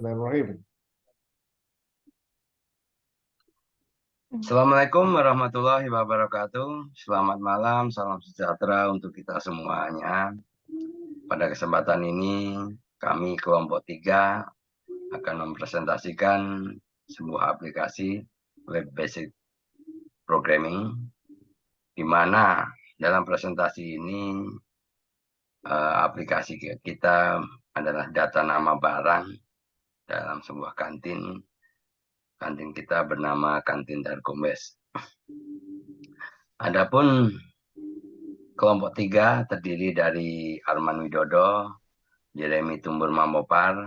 Bismillahirrahmanirrahim. Assalamualaikum warahmatullahi wabarakatuh. Selamat malam, salam sejahtera untuk kita semuanya. Pada kesempatan ini, kami kelompok 3 akan mempresentasikan sebuah aplikasi Web Basic Programming, di mana dalam presentasi ini aplikasi kita adalah data nama barang dalam sebuah kantin. Kantin kita bernama Kantin Dargombes. Adapun kelompok 3 terdiri dari Arman Widodo, Jeremy Tumbur Mambopar,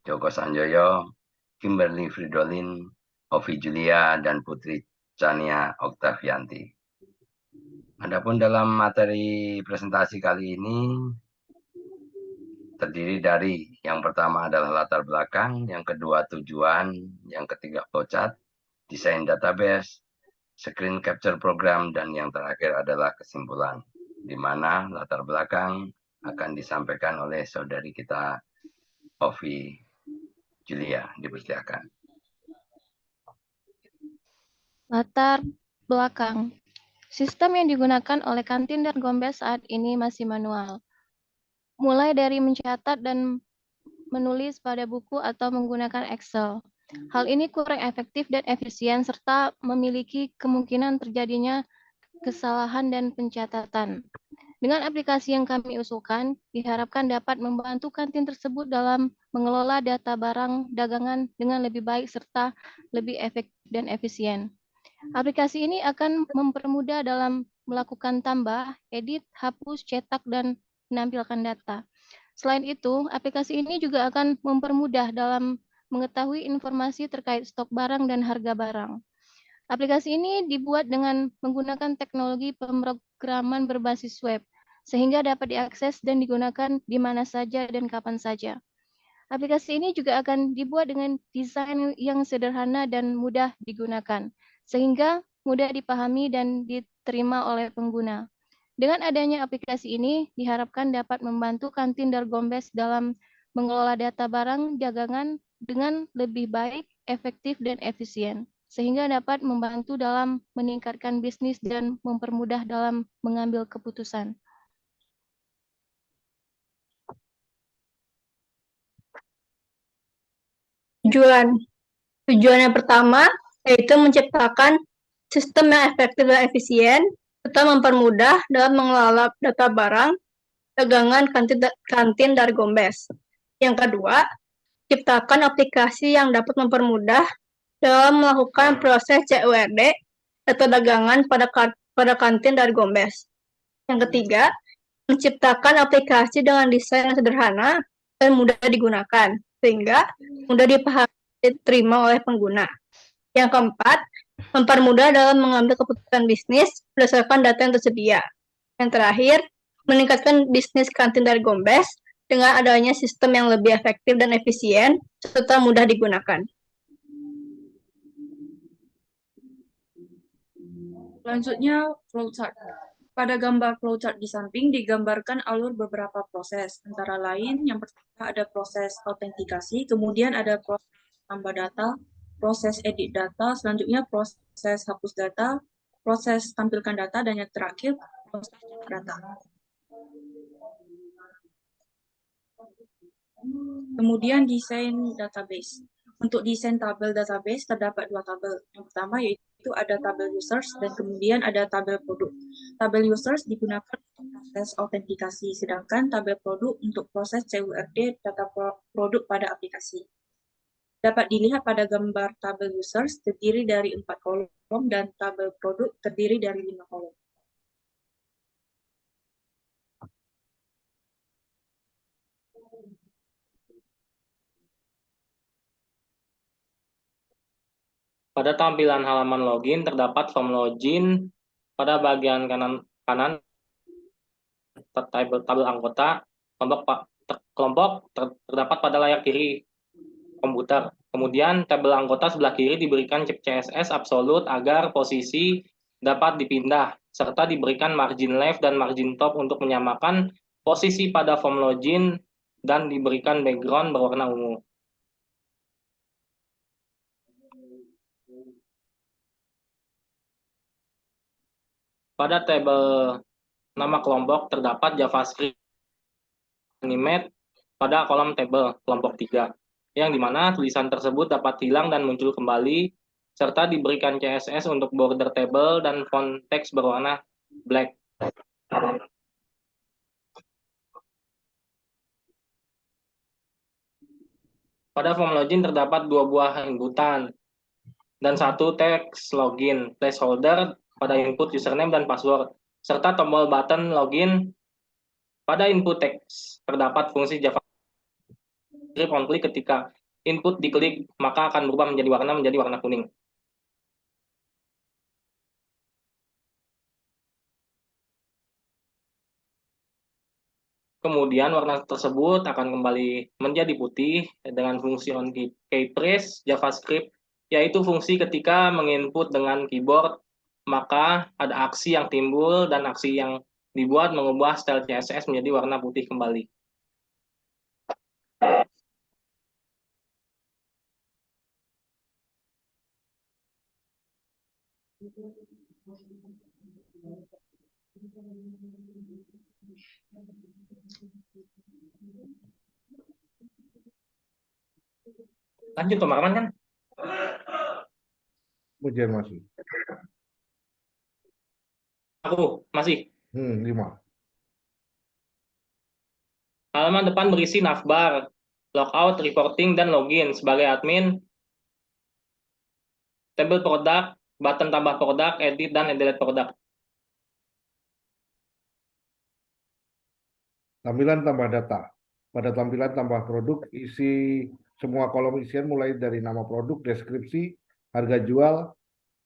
Joko Sanjoyo, Kimberly Fridolin, Ovi Julia, dan Putri Chania Oktavianti. Adapun dalam materi presentasi kali ini terdiri dari yang pertama adalah latar belakang, yang kedua tujuan, yang ketiga flowchart, desain database, screen capture program, dan yang terakhir adalah kesimpulan, di mana latar belakang akan disampaikan oleh saudari kita Ovi Julia. Dipersilakan. Latar belakang. Sistem yang digunakan oleh Kantin Dargombes saat ini masih manual. Mulai dari mencatat dan menulis pada buku atau menggunakan Excel. Hal ini kurang efektif dan efisien serta memiliki kemungkinan terjadinya kesalahan dan pencatatan. Dengan aplikasi yang kami usulkan, diharapkan dapat membantu kantin tersebut dalam mengelola data barang dagangan dengan lebih baik serta lebih efektif dan efisien. Aplikasi ini akan mempermudah dalam melakukan tambah, edit, hapus, cetak, dan menampilkan data. Selain itu, aplikasi ini juga akan mempermudah dalam mengetahui informasi terkait stok barang dan harga barang. Aplikasi ini dibuat dengan menggunakan teknologi pemrograman berbasis web, sehingga dapat diakses dan digunakan di mana saja dan kapan saja. Aplikasi ini juga akan dibuat dengan desain yang sederhana dan mudah digunakan, sehingga mudah dipahami dan diterima oleh pengguna. Dengan adanya aplikasi ini, diharapkan dapat membantu Kantin Dargombes dalam mengelola data barang dagangan dengan lebih baik, efektif, dan efisien, sehingga dapat membantu dalam meningkatkan bisnis dan mempermudah dalam mengambil keputusan. Tujuan yang pertama yaitu menciptakan sistem yang efektif dan efisien serta mempermudah dalam mengelola data barang dagangan kantin Dargombes. Yang kedua, ciptakan aplikasi yang dapat mempermudah dalam melakukan proses CURD data dagangan pada kantin Dargombes. Yang ketiga, menciptakan aplikasi dengan desain yang sederhana dan mudah digunakan, sehingga mudah dipahami dan diterima oleh pengguna. Yang keempat, mempermudah dalam mengambil keputusan bisnis berdasarkan data yang tersedia. Yang terakhir, meningkatkan bisnis kantin Dargombes dengan adanya sistem yang lebih efektif dan efisien serta mudah digunakan. Selanjutnya, flowchart. Pada gambar flowchart di samping digambarkan alur beberapa proses, antara lain yang pertama ada proses autentikasi, kemudian ada proses tambah data, proses edit data, selanjutnya proses hapus data, proses tampilkan data, dan yang terakhir proses cetak data. Kemudian desain database. Untuk desain tabel database terdapat dua tabel. Yang pertama yaitu ada tabel users dan kemudian ada tabel produk. Tabel users digunakan untuk proses autentikasi, sedangkan tabel produk untuk proses CURD data produk pada aplikasi. Dapat dilihat pada gambar tabel users terdiri dari 4 kolom dan tabel produk terdiri dari 5 kolom. Pada tampilan halaman login terdapat form login. Pada bagian kanan tabel anggota, kelompok terdapat pada layar kiri komputer. Kemudian tabel anggota sebelah kiri diberikan chip CSS absolut agar posisi dapat dipindah, serta diberikan margin left dan margin top untuk menyamakan posisi pada form login dan diberikan background berwarna ungu. Pada tabel nama kelompok terdapat JavaScript animate pada kolom tabel kelompok 3, yang dimana tulisan tersebut dapat hilang dan muncul kembali, serta diberikan CSS untuk border table dan font teks berwarna black. Pada form login terdapat 2 buah inputan dan 1 teks login placeholder pada input username dan password, serta tombol button login. Pada input teks terdapat fungsi JavaScript on click. Ketika input diklik, maka akan berubah menjadi warna kuning. Kemudian warna tersebut akan kembali menjadi putih dengan fungsi on key press JavaScript, yaitu fungsi ketika menginput dengan keyboard, maka ada aksi yang timbul dan aksi yang dibuat mengubah style CSS menjadi warna putih kembali. Lanjut, Pak Marman kan? Ujian masih. Aku masih. 5. Halaman depan berisi navbar, logout, reporting, dan login. Sebagai admin, tabel produk, button tambah produk, edit, dan delete produk. Tampilan tambah data. Pada tampilan tambah produk, isi semua kolom isian mulai dari nama produk, deskripsi, harga jual,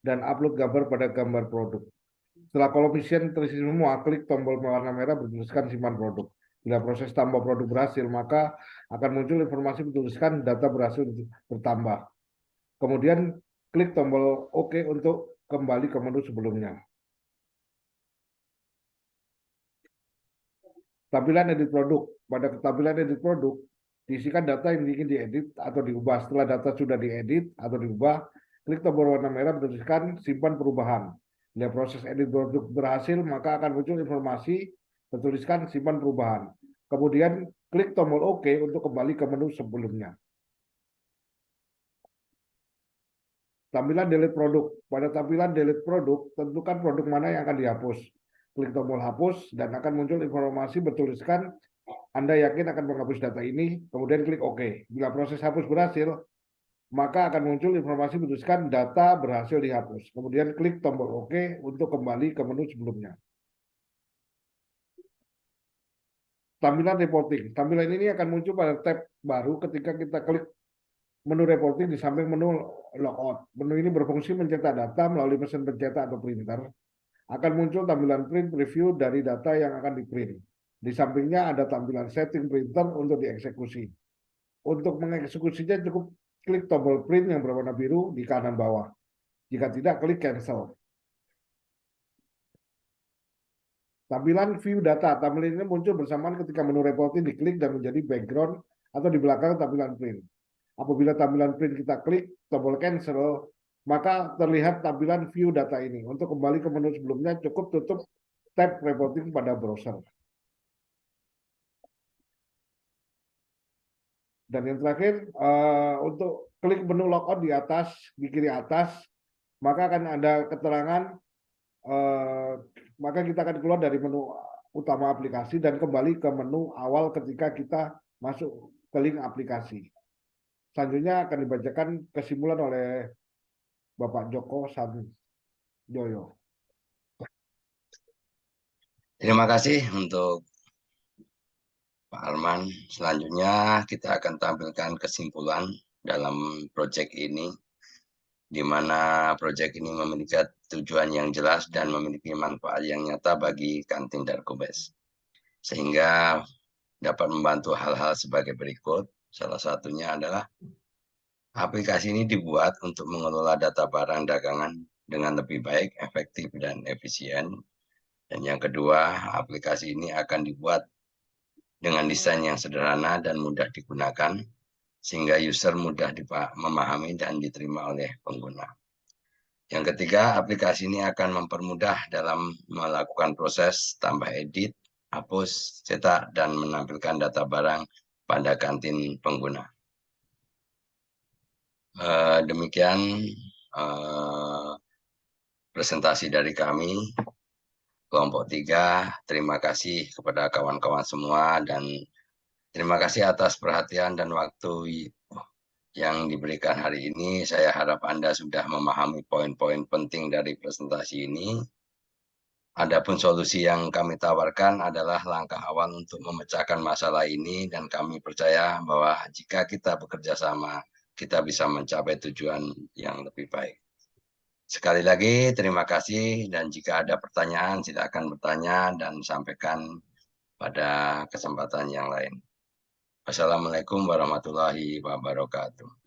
dan upload gambar pada gambar produk. Setelah kolom isian terisi semua, klik tombol warna merah bertuliskan simpan produk. Bila proses tambah produk berhasil, maka akan muncul informasi bertuliskan data berhasil bertambah. Kemudian klik tombol OK untuk kembali ke menu sebelumnya. Tampilan edit produk. Pada tampilan edit produk, diisikan data yang ingin diedit atau diubah. Setelah data sudah diedit atau diubah, klik tombol warna merah bertuliskan simpan perubahan. Bila proses edit produk berhasil, maka akan muncul informasi bertuliskan simpan perubahan. Kemudian klik tombol OK untuk kembali ke menu sebelumnya. Tampilan delete produk. Pada tampilan delete produk, tentukan produk mana yang akan dihapus. Klik tombol hapus dan akan muncul informasi bertuliskan Anda yakin akan menghapus data ini, kemudian klik OK. Bila proses hapus berhasil, maka akan muncul informasi bertuliskan data berhasil dihapus. Kemudian klik tombol OK untuk kembali ke menu sebelumnya. Tampilan reporting. Tampilan ini akan muncul pada tab baru ketika kita klik menu reporting di samping menu logout. Menu ini berfungsi mencetak data melalui mesin pencetak atau printer. Akan muncul tampilan print preview dari data yang akan di-print. Di sampingnya ada tampilan setting printer untuk dieksekusi. Untuk mengeksekusinya cukup klik tombol print yang berwarna biru di kanan bawah. Jika tidak, klik cancel. Tampilan view data. Tampilan ini muncul bersamaan ketika menu reporting diklik dan menjadi background atau di belakang tampilan print. Apabila tampilan print kita klik tombol cancel, maka terlihat tampilan view data ini. Untuk kembali ke menu sebelumnya, cukup tutup tab reporting pada browser. Dan yang terakhir, untuk klik menu logout di atas, di kiri atas, maka akan ada keterangan, maka kita akan keluar dari menu utama aplikasi dan kembali ke menu awal ketika kita masuk ke link aplikasi. Selanjutnya akan dibacakan kesimpulan oleh Bapak Joko Sanjoyo. Terima kasih untuk Pak Arman. Selanjutnya kita akan tampilkan kesimpulan dalam proyek ini, di mana proyek ini memiliki tujuan yang jelas dan memiliki manfaat yang nyata bagi kantin Darkobes, sehingga dapat membantu hal-hal sebagai berikut. Salah satunya adalah aplikasi ini dibuat untuk mengelola data barang dagangan dengan lebih baik, efektif, dan efisien. Dan yang kedua, aplikasi ini akan dibuat dengan desain yang sederhana dan mudah digunakan, sehingga user mudah memahami dan diterima oleh pengguna. Yang ketiga, aplikasi ini akan mempermudah dalam melakukan proses tambah edit, hapus, cetak, dan menampilkan data barang pada kantin pengguna. Demikian presentasi dari kami, kelompok 3. Terima kasih kepada kawan-kawan semua dan terima kasih atas perhatian dan waktu yang diberikan hari ini. Saya harap Anda sudah memahami poin-poin penting dari presentasi ini. Adapun solusi yang kami tawarkan adalah langkah awal untuk memecahkan masalah ini dan kami percaya bahwa jika kita bekerja sama, kita bisa mencapai tujuan yang lebih baik. Sekali lagi terima kasih dan jika ada pertanyaan silakan bertanya dan sampaikan pada kesempatan yang lain. Wassalamualaikum warahmatullahi wabarakatuh.